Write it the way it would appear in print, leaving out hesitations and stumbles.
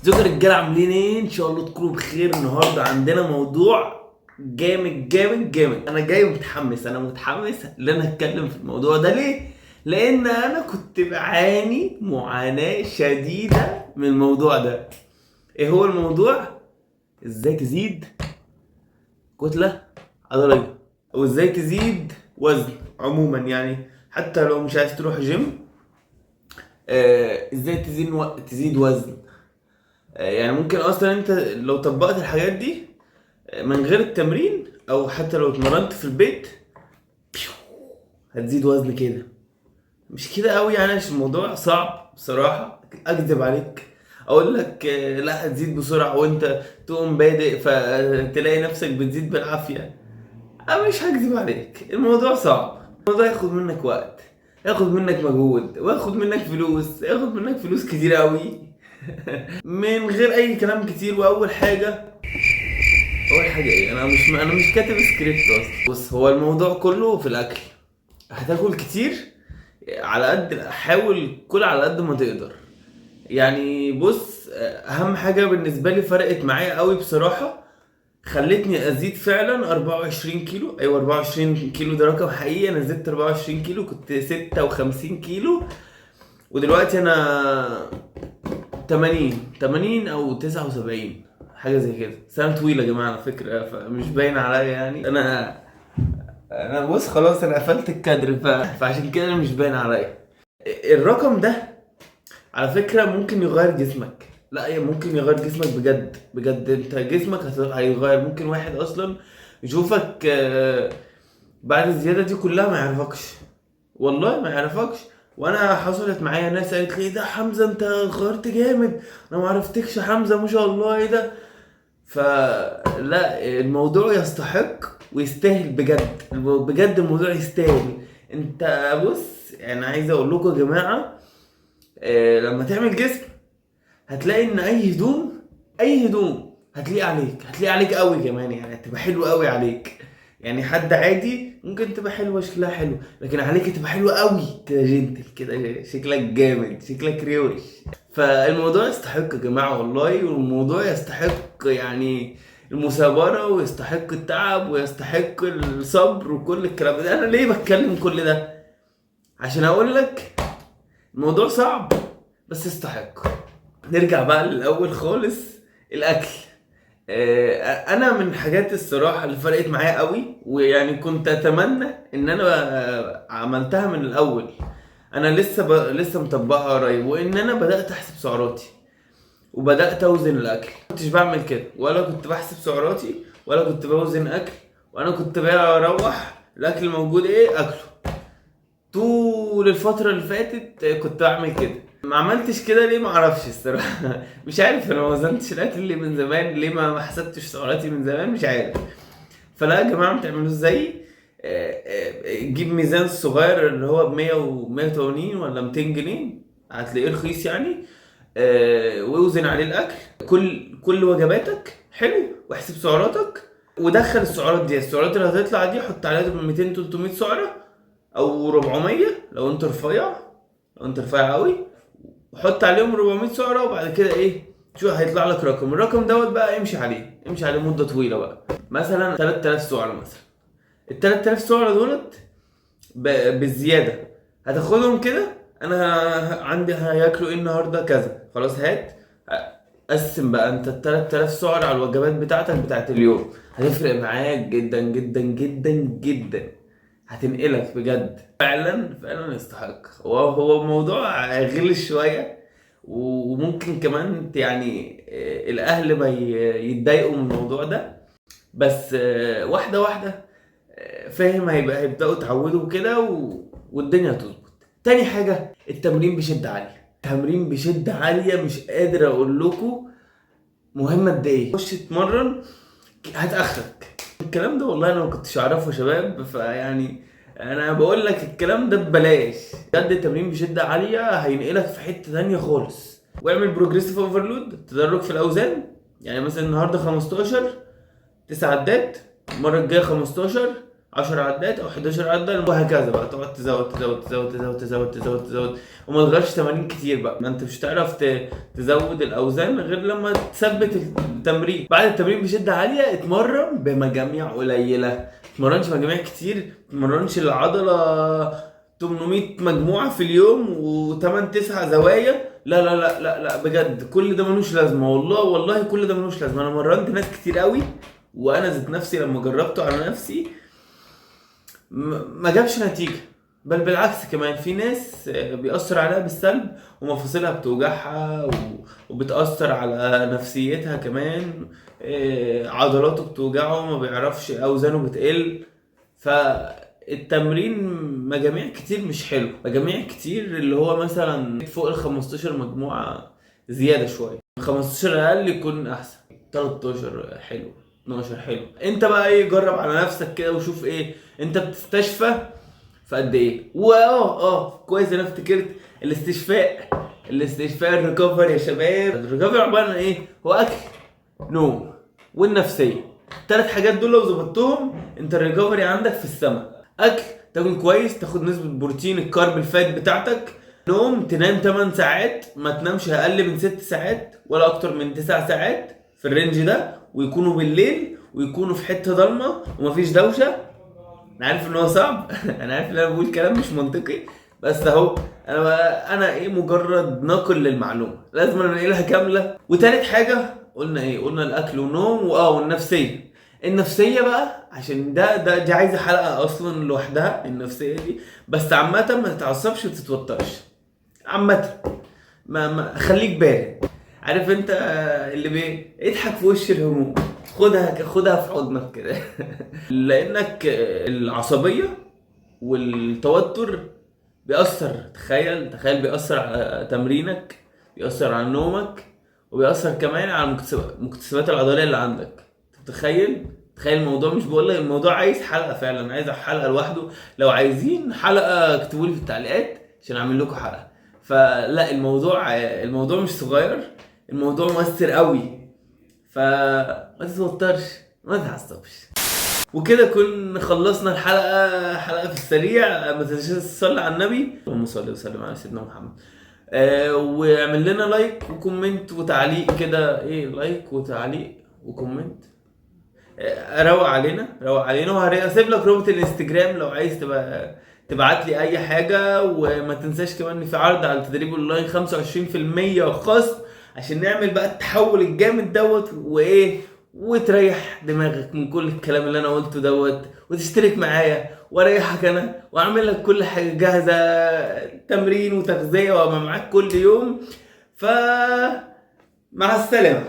ازيكم يا رجاله؟ عاملين ايه؟ ان شاء الله تكونوا بخير. النهارده عندنا موضوع جامد جامد جامد. انا جاي متحمس، انا متحمس ان انا اتكلم في الموضوع ده. ليه؟ لان انا كنت بعاني معاناه شديده من الموضوع ده. ايه هو الموضوع؟ ازاي تزيد كتله عضليه، او ازاي تزيد وزن عموما، يعني حتى لو مش عايز تروح جيم. ازاي تزيد وزن. يعني ممكن اصلا انت لو طبقت الحاجات دي من غير التمرين، او حتى لو اتمرنت في البيت هتزيد وزن كده. مش كده قوي يعني، عشان الموضوع صعب بصراحة. اكذب عليك اقول لك لا هتزيد بسرعة، وانت تقوم بادئ فتلاقي نفسك بتزيد بالعافية. انا مش هكذب عليك، الموضوع صعب. الموضوع ياخد منك وقت، ياخد منك مجهود، وياخد منك فلوس، ياخد منك فلوس كتير قوي. من غير اي كلام كتير. اول حاجه ايه، انا مش كاتب سكريبت اصلا. بص، هو الموضوع كله في الاكل. هتاكل كتير على قد، حاول كل على قد ما تقدر. يعني بص، اهم حاجه بالنسبه لي فرقت معايا قوي بصراحه، خلتني ازيد فعلا 24 كيلو. ايوه 24 كيلو ده رقم حقيقي. انا زدت 24 كيلو، كنت 56 كيلو ودلوقتي انا 80 او 79 حاجه زي كده. سنه طويله يا جماعه على فكره، فمش باين عليا يعني. انا بص خلاص، انا قفلت الكادر فعشان كده انا مش باين عليا. الرقم ده على فكره ممكن يغير جسمك. لا هي ممكن يغير جسمك بجد بجد. انت جسمك هيغير. ممكن واحد اصلا يشوفك بعد الزياده دي كلها ما يعرفكش، والله ما يعرفكش. وانا حصلت معايا ناس قالت لي ايه ده حمزه انت غيرت جامد، انا ما عرفتكش يا حمزه، ما شاء الله ايه ده. فلا الموضوع يستحق ويستاهل بجد بجد. الموضوع يستاهل. انت بص، يعني عايز اقول لكم يا جماعه، لما تعمل جسم هتلاقي ان اي هدوم هتلاقي عليك قوي كمان. يعني هتبقى حلو قوي عليك. يعني حد عادي ممكن تبقى حلوه شكلها حلو، لكن عليك تبقى حلوه قوي كده، جنتل كده، شكلك جامد، شكلك روش. فالموضوع يستحق يا جماعه والله. والموضوع يستحق يعني المثابرة، ويستحق التعب، ويستحق الصبر، وكل الكلام ده. انا ليه بتكلم كل ده؟ عشان اقول لك الموضوع صعب بس يستحق. نرجع بقى للاول خالص، الاكل. انا من الحاجات الصراحه اللي فرقت معايا قوي، ويعني كنت اتمنى ان انا عملتها من الاول. انا لسه مطبقها قريب، وان انا بدات احسب سعراتي وبدات اوزن الاكل. ما كنتش بعمل كده، ولا كنت بحسب سعراتي، ولا كنت بوزن اكل. وانا كنت بقى اروح الاكل الموجود ايه اكله. طول الفترة اللي فاتت كنت بعمل كده. ما عملتش كده ليه؟ ما اعرفش الصراحة. مش عارف انا ما وزنتش الاكل ليه من زمان، ليه ما حسبتش سعراتي من زمان، مش عارف. فلا يا جماعة، ما تعملوش زيي. جيب ميزان صغير اللي هو ب 100 و 180 ولا 200 جنيه، هتلاقيه رخيص يعني. واوزن عليه الاكل، كل وجباتك حلو، واحسب سعراتك، ودخل السعرات دي. السعرات اللي هتطلع دي حط عليها 200 300 سعرة او 400 لو انت رفيع، قوي. وحط عليهم 400 سعره، وبعد كده ايه، شو هيطلع لك الرقم دوت بقى. امشي عليه مده طويله بقى، مثلا 3000 سعره مثلا. ال 3000 سعره دولت بالزياده هتاخدهم كده. انا عندي هياكلوا ايه النهارده كذا، خلاص هات قسم بقى انت ال 3000 سعر على الوجبات بتاعتك بتاعت اليوم. هتفرق معاك جدا جدا جدا جدا، هتنقلك بجد. فعلا يستحق. هو موضوع غلس شويه، وممكن كمان يعني الاهل ما يتضايقوا من الموضوع ده. بس واحده واحده فاهم، هيبداوا يتعودوا كده والدنيا هتظبط. تاني حاجه، التمرين بشده عاليه. تمرين بشده عاليه، مش قادر اقول لكم مهمه قد ايه. خش اتمرن هات اخرك. الكلام ده والله انا ما كنتش اعرفه يا شباب، فيعني انا بقول لك الكلام ده ببلاش بجد. التمرين بشده عاليه هينقلك في حته تانية خالص. واعمل بروجريسيف اوفرلود، تدرج في الاوزان. يعني مثلا النهارده 15 9 عدات، المره الجايه 15 10 عدات او 11 عده، وهكذا بقى تقعد تزود تزود تزود تزود تزود تزود تزود، وما تغيرش تمارين كتير بقى. ما انت مش هتعرف تزود الاوزان غير لما تثبت التمرين. بعد التمرين بشده عاليه اتمرن بمجاميع قليله، ما تتمرنش مجاميع كتير، ما تتمرنش العضله 800 مجموعه في اليوم و8 9 زوايا. لا لا لا لا لا بجد كل ده ملوش لازمه، والله والله كل ده ملوش لازمه. انا مرنت ناس كتير قوي، وانا ذات نفسي لما جربته على نفسي ما جابش نتيجه، بل بالعكس كمان في ناس بيأثر عليها بالسلب، ومفاصلها بتوجعها وبتأثر على نفسيتها كمان، عضلاته بتوجعه، ما بيعرفش اوزانه بتقل. فالتمرين مجاميع كتير مش حلو، مجاميع كتير اللي هو مثلا فوق ال 15 مجموعة زيادة شوية، 15 اقل يكون احسن، 13 حلو، 12 حلو. انت بقى ايه، جرب على نفسك كده وشوف ايه انت بتستشفى في قد ايه. كويس انا افتكرت الاستشفاء الريكفري يا شباب. الريكفري عباره عن ايه؟ هو اكل، نوم، والنفسيه. الثلاث حاجات دول لو ظبطتهم انت الريكفري عندك في السماء. اكل تاكل كويس، تاخد نسبه بروتين الكارب الفات بتاعتك. نوم تنام 8 ساعات، ما تنامش اقل من 6 ساعات ولا اكتر من 9 ساعات في الرينج ده، ويكونوا بالليل ويكونوا في حته ضلمه ومفيش دوشه. انا عارف ان هو صعب انا عارف ان انا بقول كلام مش منطقي، بس اهو انا ايه، مجرد ناقل للمعلومه، لازم انقلها كامله. وتالت حاجه قلنا ايه؟ قلنا الاكل والنوم والنفسيه. النفسيه بقى عشان دي عايزه حلقه اصلا لوحدها النفسيه دي. بس عامه ما تتعصبش وتتوترش، عامه ما خليك بارد. عارف انت اللي اضحك في وش الهموم، خدها في حضنك كده لانك العصبيه والتوتر بيأثر، تخيل بيأثر على تمرينك، بيأثر على نومك، وبيأثر كمان على المكتسبات العضليه اللي عندك. تخيل الموضوع، مش بقول لك الموضوع عايز حلقه، فعلا عايز حلقه لوحده. لو عايزين حلقه اكتبوا لي في التعليقات عشان اعمل لكم حلقه. فلا الموضوع مش صغير، الموضوع مؤثر قوي، فما تتوترش ما تتعصبش. وكده كنا خلصنا حلقه في السريع. ما تنساش تصلي على النبي، اللهم صل وسلم على سيدنا محمد. واعمل لنا لايك وكومنت وتعليق كده، ايه لايك وتعليق وكومنت، روق علينا وهسيب لك رابط الانستجرام لو عايز تبعت لي اي حاجه. وما تنساش كمان ان في عرض على التدريب اونلاين 25% خصم، عشان نعمل بقى التحول الجامد دوت وتريح دماغك من كل الكلام اللي انا قلته دوت، وتشترك معايا واريحك انا، واعمل لك كل حاجه جاهزه، تمرين وتغذيه، وابقى معاك كل يوم. مع السلامه.